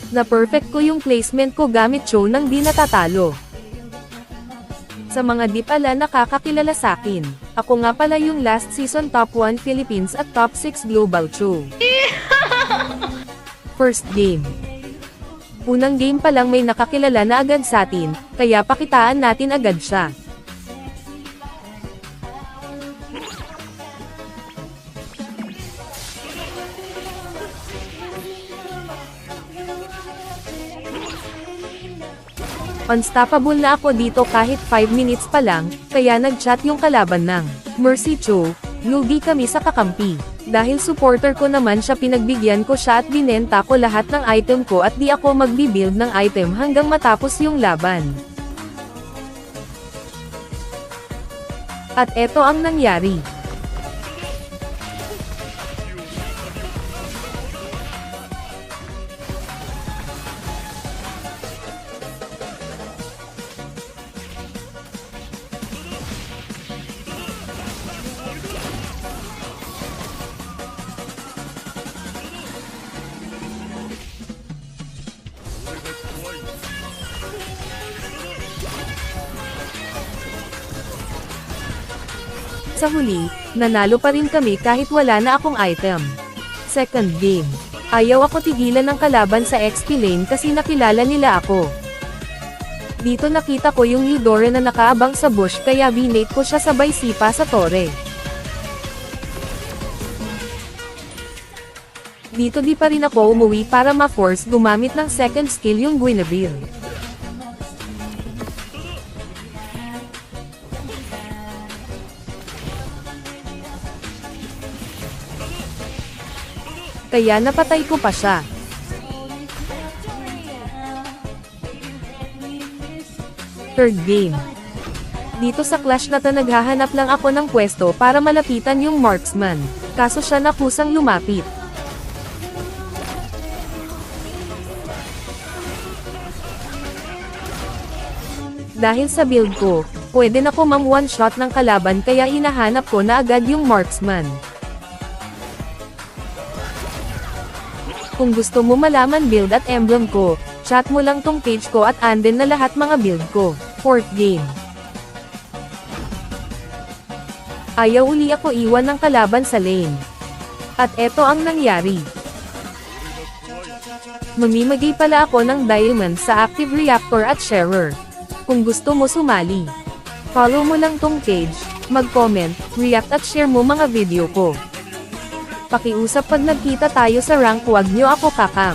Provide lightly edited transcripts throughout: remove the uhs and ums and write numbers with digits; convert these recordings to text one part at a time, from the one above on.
Na-perfect ko yung placement ko gamit Cho nang di natatalo. Sa mga di pala nakakakilala sakin, ako nga pala yung last season top 1 Philippines at top 6 global Cho. First game. Unang game pa lang may nakakilala na agad sa atin, kaya pakitaan natin agad siya. Unstoppable na ako dito kahit 5 minutes pa lang, kaya nag-chat yung kalaban ng Mercy Cho, lugi kami sa kakampi. Dahil supporter ko naman siya pinagbigyan ko siya at binenta ko lahat ng item ko at di ako magbibuild ng item hanggang matapos yung laban. At eto ang nangyari. Sa huli, nanalo pa rin kami kahit wala na akong item. Second game. Ayaw ako tigilan ng kalaban sa XP lane kasi nakilala nila ako. Dito nakita ko yung Eudora na nakaabang sa bush kaya binate ko siya sabay sipa sa tore. Dito di pa rin ako umuwi para ma-force gumamit ng second skill yung Guinevere. Kaya napatay ko pa siya. Third game. Dito sa clash na to naghahanap lang ako ng pwesto para malapitan yung marksman, kaso siya na kusang lumapit. Dahil sa build ko, pwede na ko one shot ng kalaban kaya hinahanap ko na agad yung marksman. Kung gusto mo malaman build at emblem ko, chat mo lang tong page ko at andin na lahat mga build ko. Fourth game. Ayaw uli ako iwan ng kalaban sa lane. At eto ang nangyari. Mamimigay pala ako ng diamond sa active reactor at sharer. Kung gusto mo sumali, follow mo lang tong page, mag-comment, react at share mo mga video ko. Pakiusap pag nagkita tayo sa rank huwag nyo ako kakam.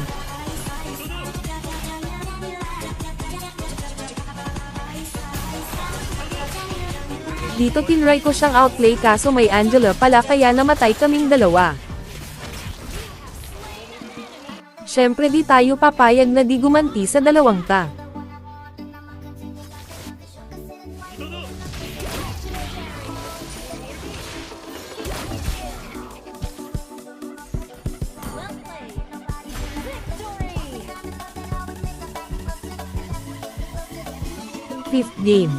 Dito tinry ko siyang outplay kaso may Angela pala kaya namatay kaming dalawa. Syempre di tayo papayag na di gumanti sa dalawang ta. Fifth game.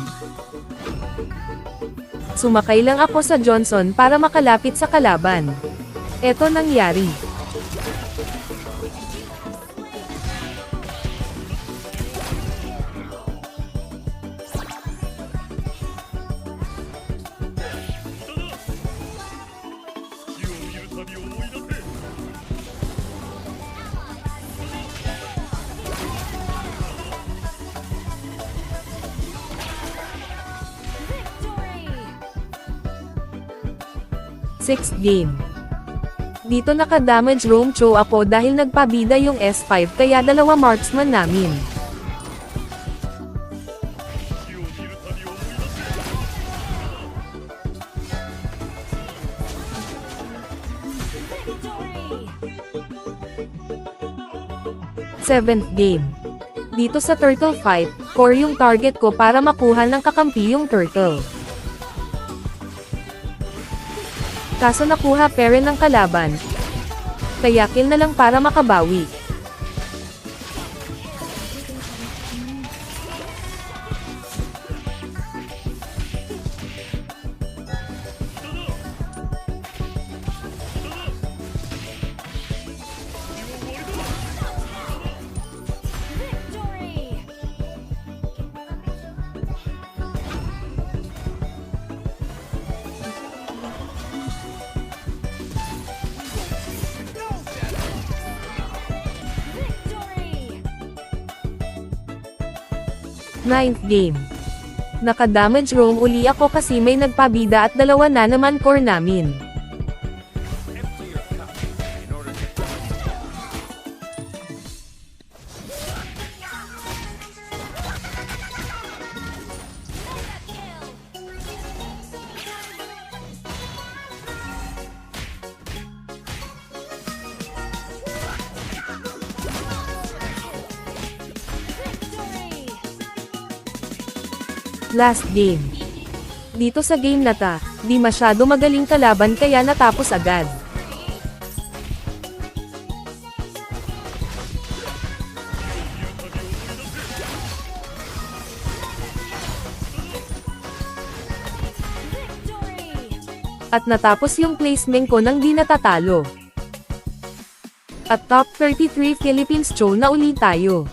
Sumakay lang ako sa Johnson para makalapit sa kalaban. Eto nangyari. Sixth game. Dito naka-damage roam Cho ako dahil nagpabida yung S5 kaya dalawa marksman namin. Seventh game. Dito sa turtle fight, core yung target ko para makuha ng kakampi yung turtle. Kaso nakuha pere ng kalaban. Kaya kill na lang para makabawi. 9th game. Naka-damage roam uli ako kasi may nagpabida at dalawa na naman core namin. Last game. Dito sa game na ta, di masyado magaling kalaban kaya natapos agad. At natapos yung placement ko nang di natatalo. At top 33 Philippines show na uli tayo.